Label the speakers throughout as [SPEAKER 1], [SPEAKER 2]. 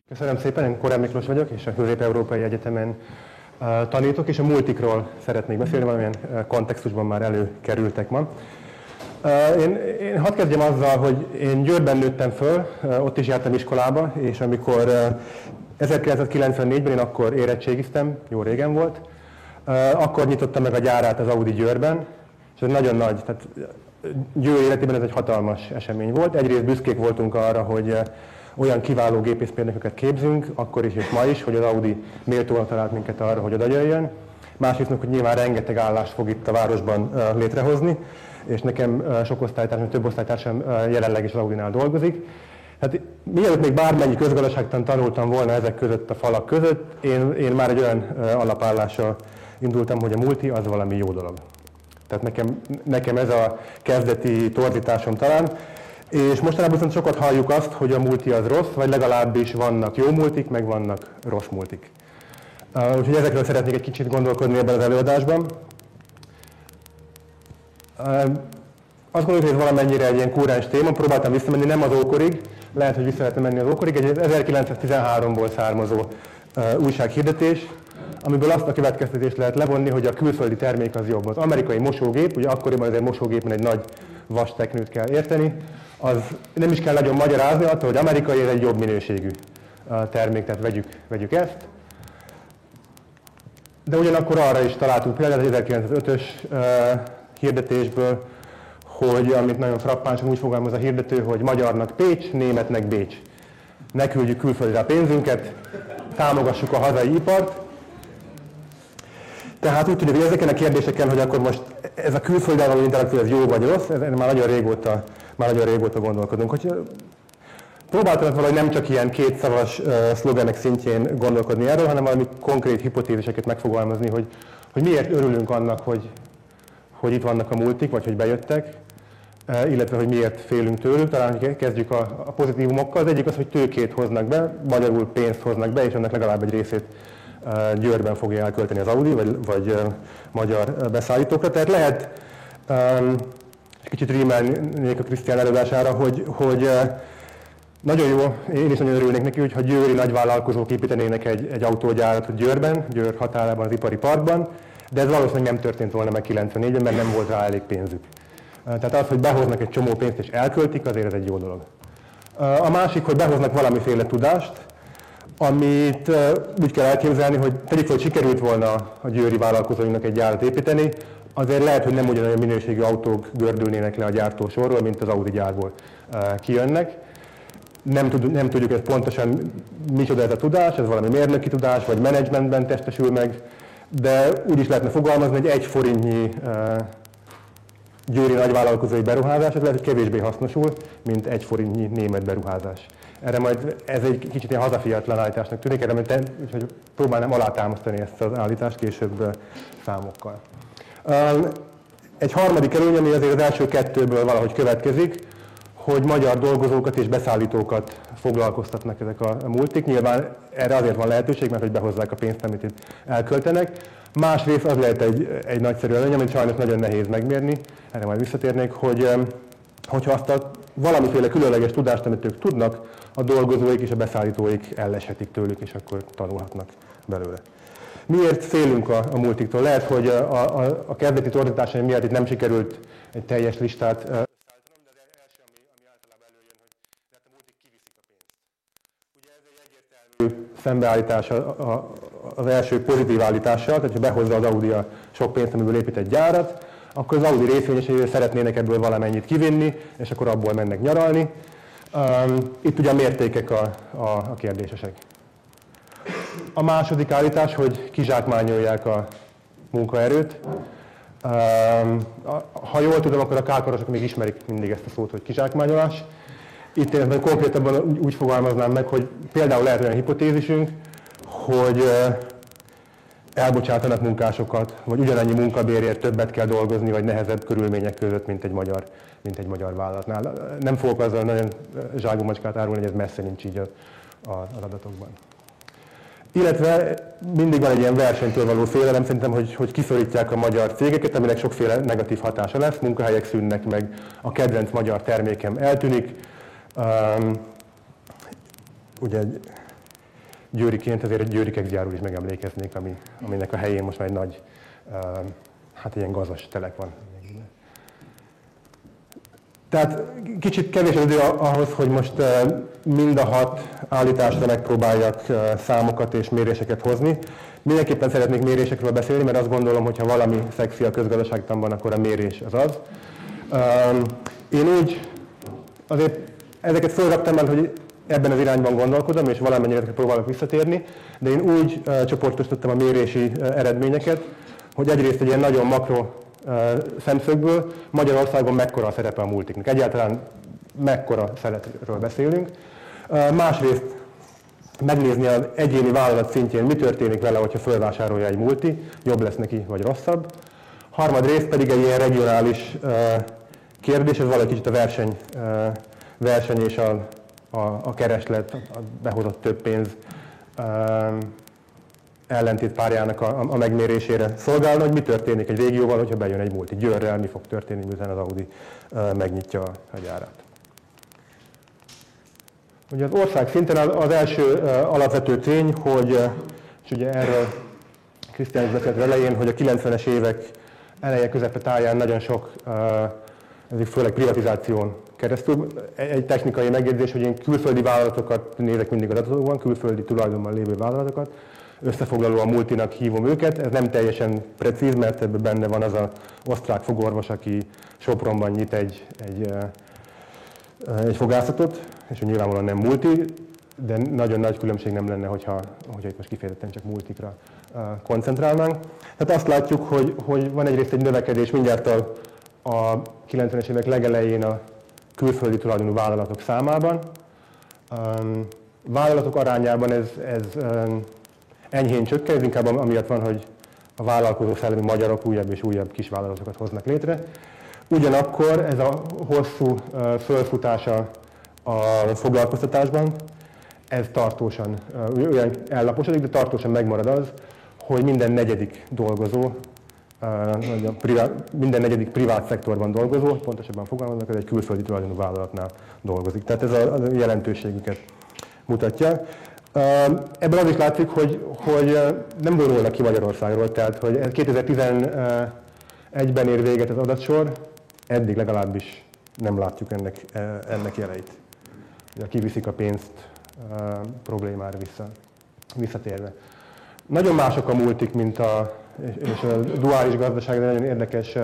[SPEAKER 1] Köszönöm szépen, én Korán Miklós vagyok, és a Közép-Európai Egyetemen tanítok, és a multikról szeretnék beszélni, valamilyen kontextusban már előkerültek ma. Én hadd kezdjem azzal, hogy én Győrben nőttem föl, ott is jártam iskolába, és amikor 1994-ben én akkor érettségiztem, jó régen volt, akkor nyitotta meg a gyárát az Audi Győrben, és ez nagyon nagy, tehát Győr életében ez egy hatalmas esemény volt. Egyrészt büszkék voltunk arra, hogy olyan kiváló gépészmérnököket képzünk, akkor is és ma is, hogy az Audi méltóan talált minket arra, hogy oda jöjjön. Másrészt, hogy nyilván rengeteg állást fog itt a városban létrehozni, és nekem sok osztálytársam, több osztálytársam jelenleg is az Audinál dolgozik. Hát mielőtt még bármennyi közgazdaságtan tanultam volna ezek között a falak között, én már egy olyan alapállással indultam, hogy a multi az valami jó dolog. Tehát nekem ez a kezdeti torzításom talán. És mostanában viszont sokat halljuk azt, hogy a multi az rossz, vagy legalábbis vannak jó multik, meg vannak rossz multik. Úgyhogy ezekről szeretnék egy kicsit gondolkodni ebben az előadásban. Azt gondolom, hogy ez valamennyire egy ilyen kúráns téma, próbáltam visszamenni nem az ókorig, lehet, hogy vissza lehetne menni az ókorig, egy 1913-ból származó újsághirdetés, amiből azt a következtetést lehet levonni, hogy a külföldi termék az jobb. Az amerikai mosógép, ugye akkoriban azért mosógépen egy nagy vas teknőt kell érteni, az nem is kell nagyon magyarázni attól, hogy amerikai ez egy jobb minőségű termék, tehát vegyük ezt. De ugyanakkor arra is találtunk példát az 1905-ös hirdetésből, hogy amit nagyon frappánsan úgy fogalmaz a hirdető, hogy magyarnak Pécs, németnek Bécs. Ne küldjük külföldre a pénzünket, támogassuk a hazai ipart. Tehát úgy tűnik, hogy ezeken a kérdéseken, hogy akkor most ez a külfölddel való interakció ez jó vagy rossz, ez már nagyon régóta gondolkodunk. Hogy próbáltam valahogy nem csak ilyen kétszavas szlogenek szintjén gondolkodni erről, hanem valami konkrét hipotéziseket megfogalmazni, hogy miért örülünk annak, hogy itt vannak a multik, vagy hogy bejöttek, illetve hogy miért félünk tőlük. Talán kezdjük a pozitívumokkal. Az egyik az, hogy tőkét hoznak be, magyarul pénzt hoznak be, és ennek legalább egy részét Győrben fogja elkölteni az Audi, vagy magyar beszállítókra. Tehát lehet, és kicsit rímelnék a Krisztián előadására, hogy nagyon jó, én is nagyon örülnék neki, hogyha győri nagyvállalkozók építenének egy autógyárat Győrben, Győr határában, az ipari parkban, de ez valószínűleg nem történt volna meg 94-ben, mert nem volt rá elég pénzük. Tehát az, hogy behoznak egy csomó pénzt és elköltik, azért ez egy jó dolog. A másik, hogy behoznak valamiféle tudást, amit úgy kell elképzelni, hogy tegyük fel, hogy sikerült volna a győri vállalkozóinknak egy gyárat építeni, azért lehet, hogy nem ugyanolyan minőségű autók gördülnének le a gyártósorról, mint az Audi gyárból kijönnek. Nem tudjuk ezt pontosan, micsoda ez a tudás, ez valami mérnöki tudás, vagy menedzsmentben testesül meg, de úgy is lehetne fogalmazni, hogy 1 forintnyi győri nagyvállalkozói beruházás, ez lehet, hogy kevésbé hasznosul, mint 1 forintnyi német beruházás. Erre majd ez egy kicsit ilyen hazafiatlan állításnak tűnik, úgyhogy próbálnám alátámasztani ezt az állítást később számokkal. Egy harmadik előny, ami azért az első kettőből valahogy következik, hogy magyar dolgozókat és beszállítókat foglalkoztatnak ezek a multik. Nyilván erre azért van lehetőség, mert hogy behozzák a pénzt, amit itt elköltenek. Másrészt az lehet egy nagyszerű előny, amit sajnos nagyon nehéz megmérni, erre majd visszatérnék, hogyha azt a valamiféle különleges tudást, amit ők tudnak, a dolgozóik és a beszállítóik elleshetik tőlük, és akkor tanulhatnak belőle. Miért félünk a multiktól? Lehet, hogy a kezdeti torzításaim miatt itt nem sikerült egy teljes listát összeállítanom, de az első, ami általában előjön, hogy a multik kiviszik a pénzt. Ugye ez egy egyértelmű szembeállítás az első pozitív állítással, tehát ha behozza az Audi a sok pénzt, amiből épít egy gyárat, akkor az Audi részvényesei szeretnének ebből valamennyit kivinni, és akkor abból mennek nyaralni. Itt ugye a mértékek a kérdésesek. A második állítás, hogy kizsákmányolják a munkaerőt. Ha jól tudom, akkor a kákarosok még ismerik mindig ezt a szót, hogy kizsákmányolás. Itt én konkrétabban úgy fogalmaznám meg, hogy például lehet olyan hipotézisünk, hogy elbocsátanak munkásokat, vagy ugyanannyi munkabérért többet kell dolgozni, vagy nehezebb körülmények között, mint egy magyar vállalatnál. Nem fogok azzal nagyon zsákba macskát árulni, hogy ez messze nincs így az adatokban. Illetve mindig van egy ilyen versenytől való félelem, szerintem, hogy kiszorítják a magyar cégeket, aminek sokféle negatív hatása lesz, munkahelyek szűnnek meg, a kedvenc magyar termékem eltűnik. Ugye győriként azért egy Győri kekszgyárról is megemlékeznék, aminek a helyén most már egy nagy, hát ilyen gazas telek van. Tehát kicsit kevés az idő ahhoz, hogy most mind a 6 állításra megpróbáljak számokat és méréseket hozni. Mindenképpen szeretnék mérésekről beszélni, mert azt gondolom, hogy ha valami szexi a közgazdaságtanban, akkor a mérés az az. Én úgy azért ezeket fölraktam el, hogy ebben az irányban gondolkodom, és valamennyire próbálok visszatérni, de én úgy csoportosítottam a mérési eredményeket, hogy egyrészt egy ilyen nagyon makro szemszögből Magyarországon mekkora a szerepe a multiknak. Egyáltalán mekkora szerepről beszélünk. Másrészt megnézni az egyéni vállalat szintjén, mi történik vele, hogyha fölvásárolja egy multi, jobb lesz neki, vagy rosszabb. Harmadrészt pedig egy ilyen regionális kérdés, ez valahogy kicsit a verseny és a kereslet, a behozott több pénz ellentét párjának a megmérésére szolgálna, hogy mi történik egy régióval, hogyha bejön egy multi. Győrrel mi fog történni, miután az Audi megnyitja a gyárát. Ugye az ország szinten az első alapvető tény, hogy, és ugye erről Krisztián is beszélt elején, hogy a 90-es évek eleje közepe táján nagyon sok, ezek főleg privatizáción keresztül. Egy technikai megjegyzés, hogy én külföldi vállalatokat nézek mindig adatokban, külföldi tulajdonban lévő vállalatokat, összefoglalóan multinak hívom őket. Ez nem teljesen precíz, mert ebben benne van az az osztrák fogorvos, aki Sopronban nyit egy fogászatot, és nyilvánvalóan nem multi, de nagyon nagy különbség nem lenne, hogyha itt most kifejezetten csak multikra koncentrálnánk. Tehát azt látjuk, hogy van egyrészt egy növekedés mindjárt a 90-es évek legelején a külföldi tulajdonú vállalatok számában. Vállalatok arányában ez enyhén csökken, ez inkább amiatt van, hogy a vállalkozó szellemi magyarok újabb és újabb kisvállalatokat hoznak létre. Ugyanakkor ez a hosszú fölfutása a foglalkoztatásban, ez tartósan olyan ellaposodik, de tartósan megmarad az, hogy minden negyedik dolgozó, minden negyedik privát szektorban dolgozó, pontosabban fogalmaznak, ez egy külföldi tulajdonú vállalatnál dolgozik. Tehát ez a jelentőségüket mutatja. Ebből az is látszik, hogy nem vonulnak ki Magyarországról, tehát hogy 2011-ben ér véget az adatsor, eddig legalábbis nem látjuk ennek jeleit. Kiviszik a pénzt problémára visszatérve. Nagyon mások a multik, és a duális gazdaság nagyon érdekes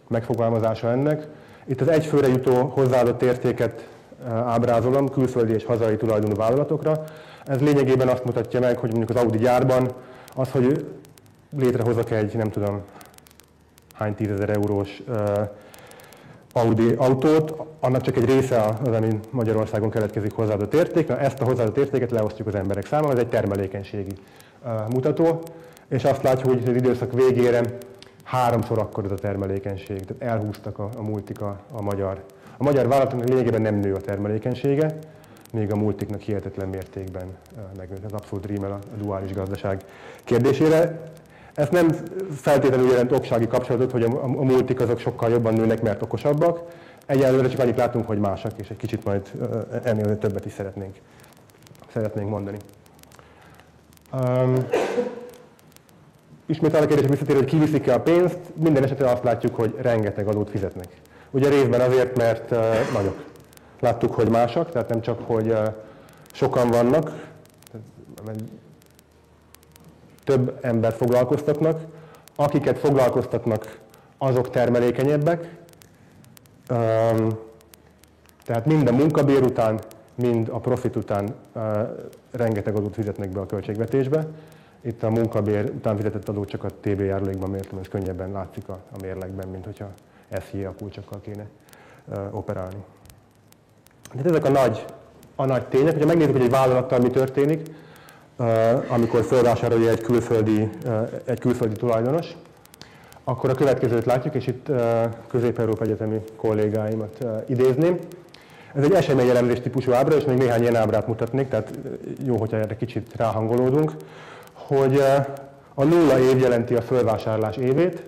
[SPEAKER 1] megfogalmazása ennek. Itt az egyfőre jutó hozzáadott értéket ábrázolom külföldi és hazai tulajdonú vállalatokra. Ez lényegében azt mutatja meg, hogy mondjuk az Audi gyárban az, hogy létrehozok egy, nem tudom, hány 10 000 eurós Audi autót, annak csak egy része az, ami Magyarországon keletkezik hozzáadott érték. Na, ezt a hozzáadott értéket leosztjuk az emberek számára, ez egy termelékenységi mutató, és azt látjuk, hogy az időszak végére 3-szor akkor ez a termelékenység, tehát elhúztak a multik a magyar vállalatoknak lényegében nem nő a termelékenysége, még a multiknak hihetetlen mértékben megnőtt. Ez abszolút rímel a duális gazdaság kérdésére. Ez nem feltétlenül jelent oksági kapcsolatot, hogy a multik azok sokkal jobban nőnek, mert okosabbak. Egyelőre csak annyit látunk, hogy másak, és egy kicsit majd ennél többet is szeretnénk mondani. Ismét arra kérdésre visszatér, hogy kiviszik-e a pénzt, minden esetre azt látjuk, hogy rengeteg adót fizetnek. Ugye részben azért, mert nagyok. Láttuk, hogy másak, tehát nem csak, hogy sokan vannak, több embert foglalkoztatnak, akiket foglalkoztatnak, azok termelékenyebbek, tehát mind a munkabér után, mind a profit után rengeteg adót fizetnek be a költségvetésbe. Itt a munkabér után fizetett adót csak a TB járulékban mértem, ez könnyebben látszik a mérlegben, mint hogyha SZJ kulcsokkal kéne operálni. Tehát ezek a nagy tények, hogyha megnézzük, hogy egy vállalattal mi történik, amikor felvásárolja egy külföldi tulajdonos, akkor a következőt látjuk, és itt Közép-Európa egyetemi kollégáimat idézném. Ez egy eseményelemzés típusú ábra, és még néhány ilyen ábrát mutatnék, tehát jó, hogyha erre kicsit ráhangolódunk, hogy a 0 év jelenti a fölvásárlás évét,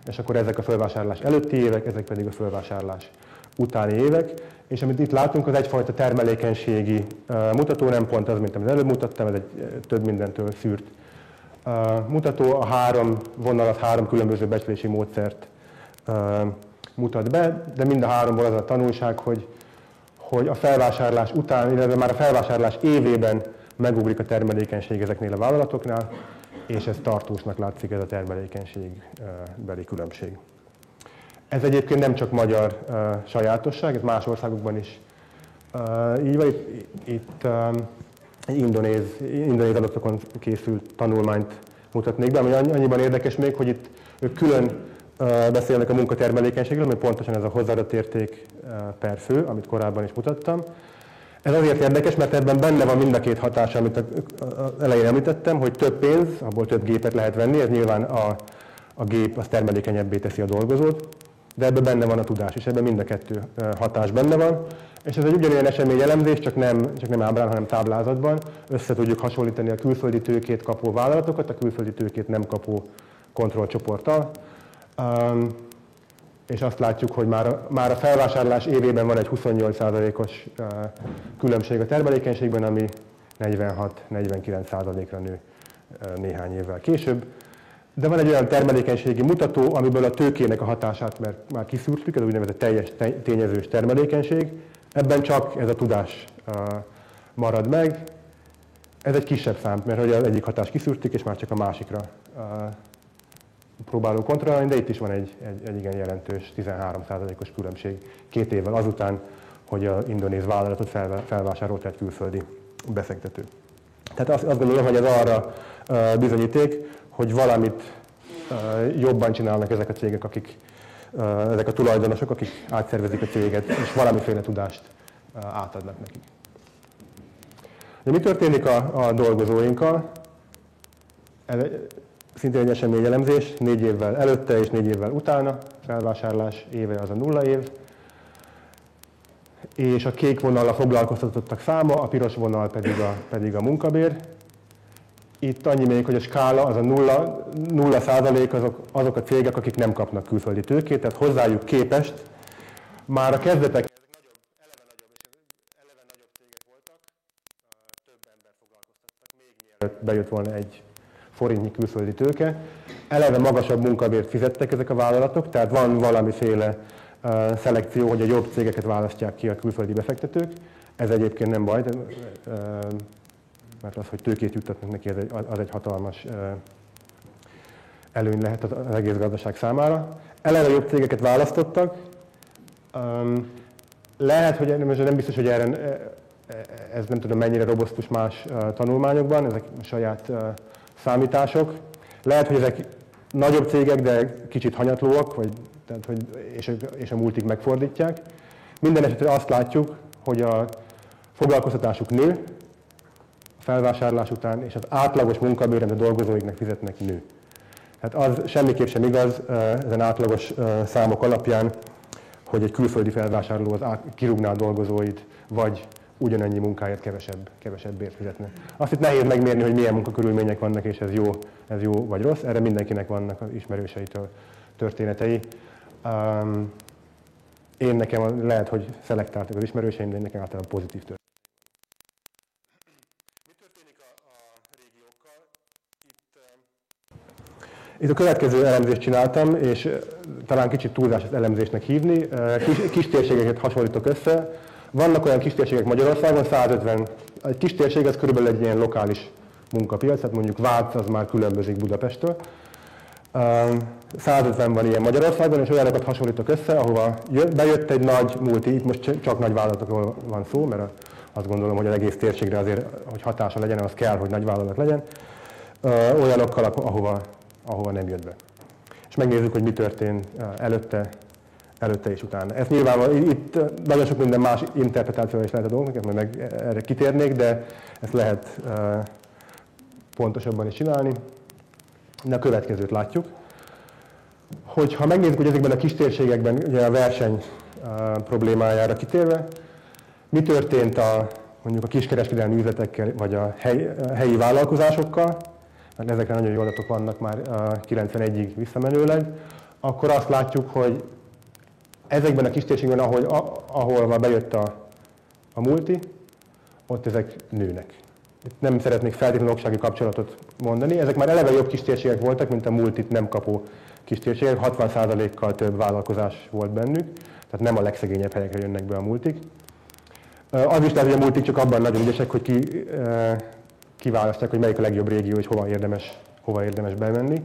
[SPEAKER 1] és akkor ezek a fölvásárlás előtti évek, ezek pedig a fölvásárlás utáni évek, és amit itt látunk, az egyfajta termelékenységi mutató, nem pont az, mint amit előbb mutattam, ez egy több mindentől szűrt mutató. A 3 vonalat 3 különböző becslési módszert mutat be, de mind a 3-ból az a tanulság, hogy a felvásárlás után, illetve már a felvásárlás évében megugrik a termelékenység ezeknél a vállalatoknál, és ez tartósnak látszik, ez a termelékenységbeli különbség. Ez egyébként nem csak magyar sajátosság, ez más országokban is így van. Itt egy indonéz adatokon készült tanulmányt mutatnék be, ami annyiban érdekes még, hogy itt ők külön beszélnek a munkatermelékenységről, ami pontosan ez a hozzáadott érték per fő, amit korábban is mutattam. Ez azért érdekes, mert ebben benne van mind a két hatás, amit az elején említettem, hogy több pénz, abból több gépet lehet venni, ez nyilván a gép az termelékenyebbé teszi a dolgozót, de ebben benne van a tudás, és ebben mind a kettő hatás benne van. És ez egy ugyanolyan eseményelemzés, csak nem ábrán, hanem táblázatban. Össze tudjuk hasonlítani a külföldi tőkét kapó vállalatokat, a külföldi tőkét nem kapó kontrollcsoporttal. És azt látjuk, hogy már a felvásárlás évében van egy 28%-os különbség a termelékenységben, ami 46-49%-ra nő néhány évvel később. De van egy olyan termelékenységi mutató, amiből a tőkének a hatását már kiszűrtük, ez úgynevezett teljes tényezős termelékenység. Ebben csak ez a tudás marad meg. Ez egy kisebb szám, mert hogy az egyik hatást kiszűrtük, és már csak a másikra próbálunk kontrollálni, de itt is van egy igen jelentős 13%-os különbség 2 évvel azután, hogy az indonéz vállalatot felvásárolt egy külföldi befektető. Tehát azt gondolom, hogy ez arra bizonyíték, hogy valamit jobban csinálnak ezek a cégek, ezek a tulajdonosok, akik átszervezik a céget, és valamiféle tudást átadnak nekik. De mi történik a dolgozóinkkal? Szintén egy eseményelemzés, 4 évvel előtte és 4 évvel utána, felvásárlás éve az a 0 év, és a kék vonal a foglalkoztatottak száma, a piros vonal pedig a munkabér. Itt annyi még, hogy a skála az a 0% azok a cégek, akik nem kapnak külföldi tőkét, tehát hozzájuk képest már a kezdetek eleve nagyobb cégek voltak, több ember foglalkoztattak, még mielőtt bejött volna egy forintnyi külföldi tőke. Eleve magasabb munkabért fizettek ezek a vállalatok, tehát van valamiféle szelekció, hogy a jobb cégeket választják ki a külföldi befektetők. Ez egyébként nem baj, mert az, hogy tőkét juttatnak neki, az egy hatalmas előny lehet az egész gazdaság számára. Eleve jobb cégeket választottak. Lehet, hogy nem biztos, hogy ez nem tudom mennyire robosztus más tanulmányokban, ezek saját számítások. Lehet, hogy ezek nagyobb cégek, de kicsit hanyatlóak, és a multik megfordítják. Minden esetre azt látjuk, hogy a foglalkoztatásuk nő, a felvásárlás után, és az átlagos munkabér, amit a dolgozóiknak fizetnek, nő. Tehát az semmiképp sem igaz ezen átlagos számok alapján, hogy egy külföldi felvásárló az kirúgná a dolgozóit, vagy ugyanannyi munkáért kevesebb fizetne. Azt itt nehéz megmérni, hogy milyen munkakörülmények vannak, és ez jó vagy rossz. Erre mindenkinek vannak az ismerőseitől történetei. Én nekem lehet, hogy szelektáltak az ismerőseim, de én nekem általában pozitív történet. Mi történik a régiókkal? Itt a következő elemzést csináltam, és talán kicsit túlzás ezt elemzésnek hívni. Kis térségeket hasonlítok össze. Vannak olyan kis térségek Magyarországon, 150. Egy kis térség az körülbelül egy ilyen lokális munkapiac, tehát mondjuk Vác az már különbözik Budapesttől. 150 van ilyen Magyarországon, és olyanokat hasonlítok össze, ahova bejött egy nagy multi, itt most csak nagy vállalatokról van szó, mert azt gondolom, hogy az egész térségre azért, hogy hatása legyen, az kell, hogy nagy vállalat legyen, olyanokkal, ahova nem jött be. És megnézzük, hogy mi történt előtte és utána. Ez nyilván itt nagyon sok minden más interpretációra is lehet a dolgoknak, majd meg erre kitérnék, de ezt lehet pontosabban is csinálni. De a következőt látjuk, hogy ha megnézzük, hogy ezekben a kis térségekben ugye a verseny problémájára kitérve, Mi történt mondjuk a kiskereskedelmi üzletekkel, vagy a helyi vállalkozásokkal, mert ezekre nagyon jó adatok vannak már 91-ig visszamenőleg, akkor azt látjuk, hogy ezekben a kistérségben, ahol már bejött a multi, ott ezek nőnek. Itt nem szeretnék feltétlenül oksági kapcsolatot mondani. Ezek már eleve jobb kistérségek voltak, mint a multit nem kapó kistérségek. 60%-kal több vállalkozás volt bennük, tehát nem a legszegényebb helyekre jönnek be a multik. Az is lehet, hogy a multik csak abban nagyon ügyesek, hogy kiválasztják, hogy melyik a legjobb régió, és hova érdemes bemenni.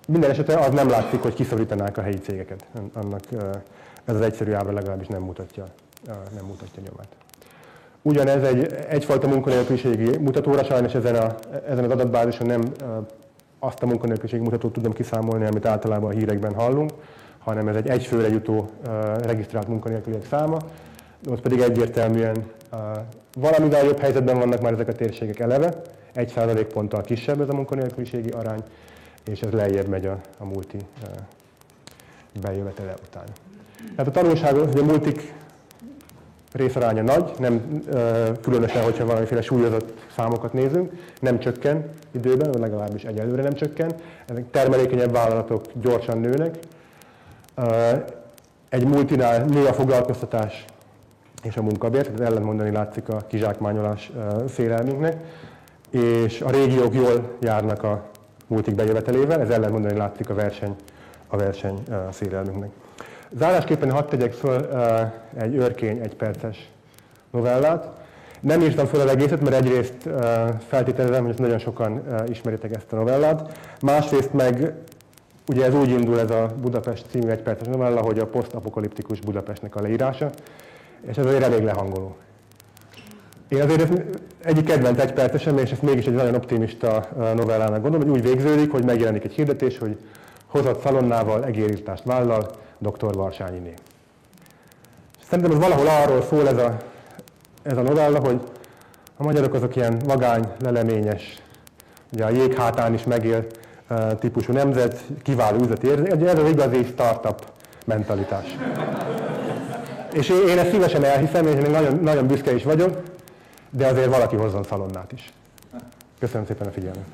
[SPEAKER 1] Minden esetre az nem látszik, hogy kiszorítanák a helyi cégeket. Annak ez az egyszerű ábra legalábbis nem mutatja nyomát. Ugyanez egyfajta munkanélküliségi mutatóra, sajnos ezen az adatbázison nem azt a munkanélküliségi mutatót tudom kiszámolni, amit általában a hírekben hallunk, hanem ez egy egyfőre jutó regisztrált munkanélküliek száma. Ott pedig egyértelműen valamivel jobb helyzetben vannak már ezek a térségek eleve, 1% ponttal kisebb ez a munkanélküliségi arány, és ez lejjebb megy a multi bejövetele után. Tehát a tanulság, hogy a multik részaránya nagy, nem különösen, hogyha valamiféle súlyozott számokat nézünk, nem csökken időben, vagy legalábbis egyelőre nem csökken. Ezek termelékenyebb vállalatok gyorsan nőnek. Egy multinál nő a foglalkoztatás és a munkabér, tehát ellentmondani látszik a kizsákmányolás félelmünknek, és a régiók jól járnak a multik bejövetelével, ez ellentmondani látszik a verseny félelmünknek. Zárásképpen hadd tegyek föl egy örkény, egy perces novellát. Nem írtam föl az egészet, mert egyrészt feltételezem, hogy nagyon sokan ismeritek ezt a novellát. Másrészt meg, ugye ez úgy indul ez a Budapest című egyperces novella, hogy a posztapokaliptikus Budapestnek a leírása, és ez azért elég lehangoló. Én azért egyik kedvenc egypercesem, és ezt mégis egy nagyon optimista novellának gondolom, hogy úgy végződik, hogy megjelenik egy hirdetés, hogy hozott szalonnával egérírtást vállal Dr. Varsányiné. Szerintem ez valahol arról szól ez a novella, hogy a magyarok azok ilyen vagány, leleményes, ugye a jég hátán is megél típusú nemzet, kiváló üzleti érzék, ez az igazi startup mentalitás. És én ezt szívesen elhiszem, és én nagyon, nagyon büszke is vagyok, de azért valaki hozzon szalonnát is. Köszönöm szépen a figyelmet!